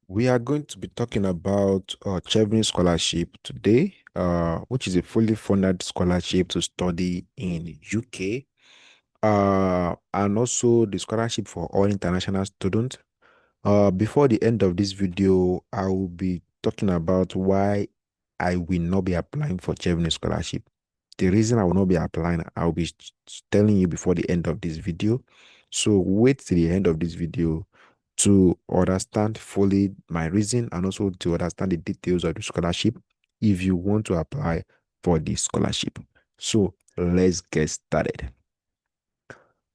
We are going to be talking about Chevening Scholarship today, which is a fully funded scholarship to study in UK, and also the scholarship for all international students. Before the end of this video, I will be talking about why I will not be applying for Chevening Scholarship. The reason I will not be applying, I'll be telling you before the end of this video. So wait till the end of this video to understand fully my reason and also to understand the details of the scholarship if you want to apply for the scholarship. So let's get started.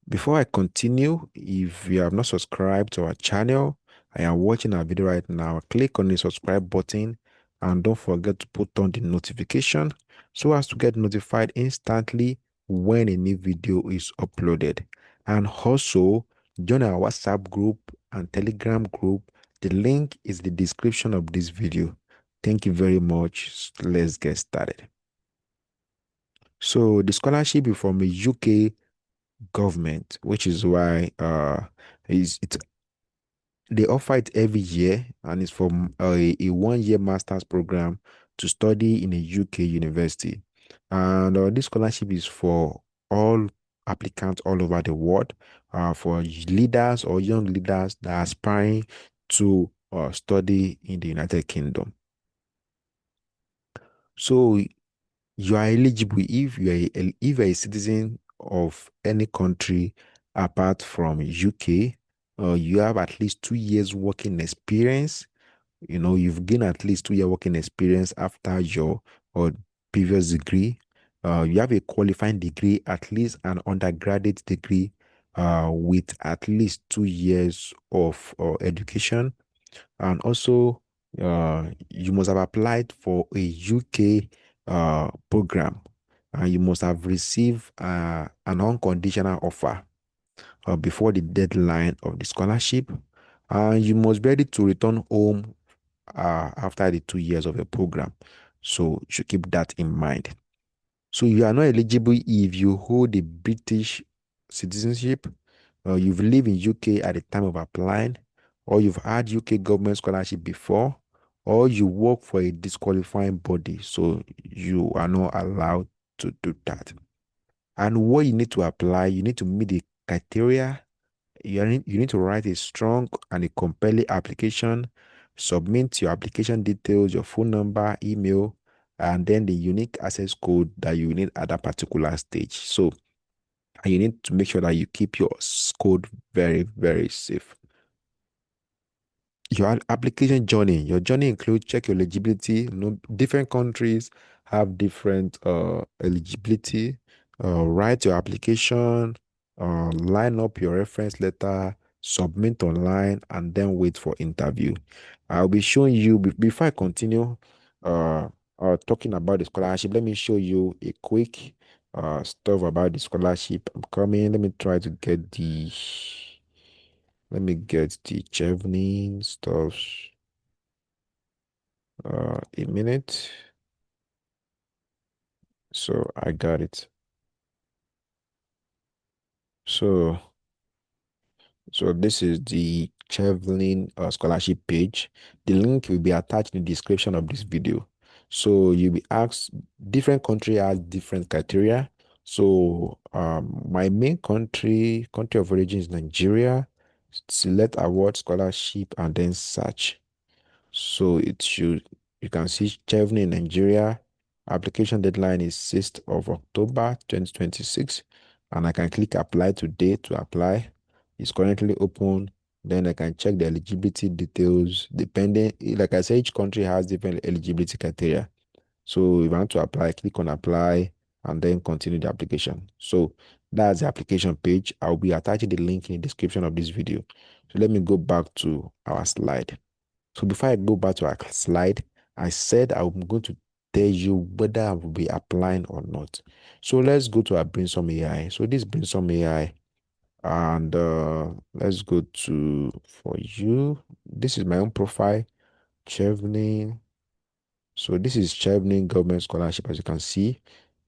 Before I continue, if you have not subscribed to our channel and are watching our video right now, click on the subscribe button and don't forget to put on the notification so as to get notified instantly when a new video is uploaded. And also join our WhatsApp group and Telegram group. The link is in the description of this video. Thank you very much. Let's get started. So the scholarship is from a UK government, which is why is it they offer it every year, and it's from a 1 year master's program to study in a UK university. And this scholarship is for all applicants all over the world, for leaders or young leaders that are aspiring to study in the United Kingdom. So you are eligible if you are a citizen of any country apart from UK, you have at least 2 years working experience. You've gained at least 2 year working experience after your or previous degree. You have a qualifying degree, at least an undergraduate degree, with at least 2 years of education. And also, you must have applied for a UK program, and you must have received an unconditional offer before the deadline of the scholarship. And you must be ready to return home after the 2 years of the program. So you should keep that in mind. So you are not eligible if you hold a British citizenship, you've lived in UK at the time of applying, or you've had UK government scholarship before, or you work for a disqualifying body. So you are not allowed to do that. And what you need to apply, you need to meet the criteria. You need to write a strong and a compelling application, submit your application details, your phone number, email, and then the unique access code that you need at that particular stage. So you need to make sure that you keep your code very, very safe. Your application journey. Your journey includes check your eligibility. Different countries have different eligibility. Write your application, line up your reference letter, submit online, and then wait for interview. I'll be showing you before I continue uh, talking about the scholarship. Let me show you a quick stuff about the scholarship. I'm coming. Let me get the Chevening stuff. A minute. So I got it. So so this is the Chevening scholarship page. The link will be attached in the description of this video. So you'll be asked, different country has different criteria. So my main country of origin is Nigeria. Select award scholarship and then search. So you can see Chevening in Nigeria. Application deadline is 6th of October 2026. And I can click apply today to apply. It's currently open. Then I can check the eligibility details depending, like I said, each country has different eligibility criteria. So if I want to apply, click on apply and then continue the application. So that's the application page. I'll be attaching the link in the description of this video. So let me go back to our slide. So before I go back to our slide, I said I'm going to tell you whether I will be applying or not. So let's go to our Brainstorm AI. So this Brainstorm AI, and let's go to for you. This is my own profile, Chevening. So this is Chevening Government Scholarship, as you can see.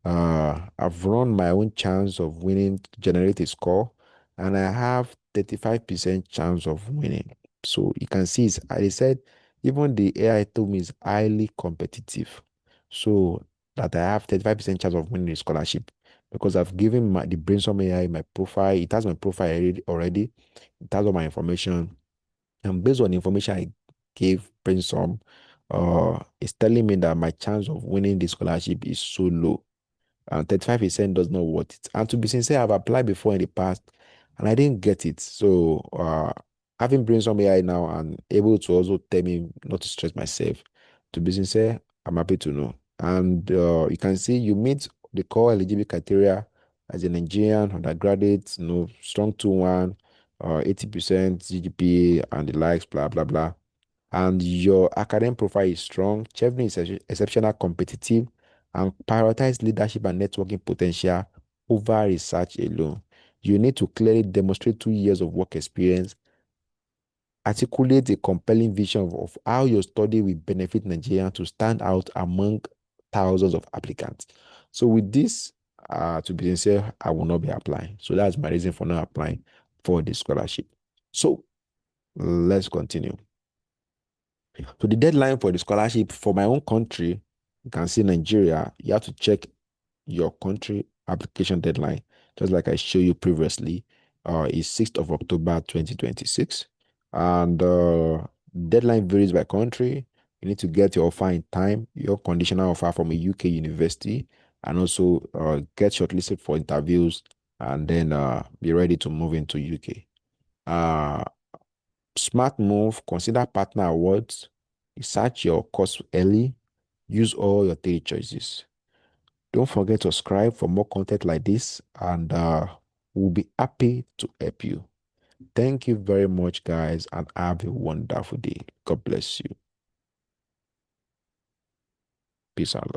I've run my own chance of winning to generate a score, and I have 35% chance of winning. So you can see, they said even the AI told me is highly competitive. So that I have 35% chance of winning the scholarship because I've given the brainstorm AI my profile. It has my profile already. It has all my information. And based on the information I gave brainstorm, it's telling me that my chance of winning the scholarship is so low, and 35% does not worth it. And to be sincere, I've applied before in the past and I didn't get it. So having brainstorm AI now and able to also tell me not to stress myself, to be sincere, I'm happy to know. And you can see you meet the core eligibility criteria as a Nigerian undergraduate, strong 2-1, 80% GPA and the likes, blah, blah, blah, and your academic profile is strong, Chevening is exceptional, competitive, and prioritize leadership and networking potential over research alone. You need to clearly demonstrate 2 years of work experience, articulate a compelling vision of how your study will benefit Nigeria to stand out among thousands of applicants. So with this, to be sincere, I will not be applying. So that's my reason for not applying for this scholarship. So let's continue. So the deadline for the scholarship for my own country, you can see Nigeria, you have to check your country application deadline, just like I showed you previously, is 6th of October 2026. And deadline varies by country. You need to get your offer in time, your conditional offer from a UK university, and also get shortlisted for interviews, and then be ready to move into UK. Uh, Smart move, consider partner awards, research your course early, use all your three choices. Don't forget to subscribe for more content like this, and we'll be happy to help you. Thank you very much, guys, and have a wonderful day. God bless you. Peace out.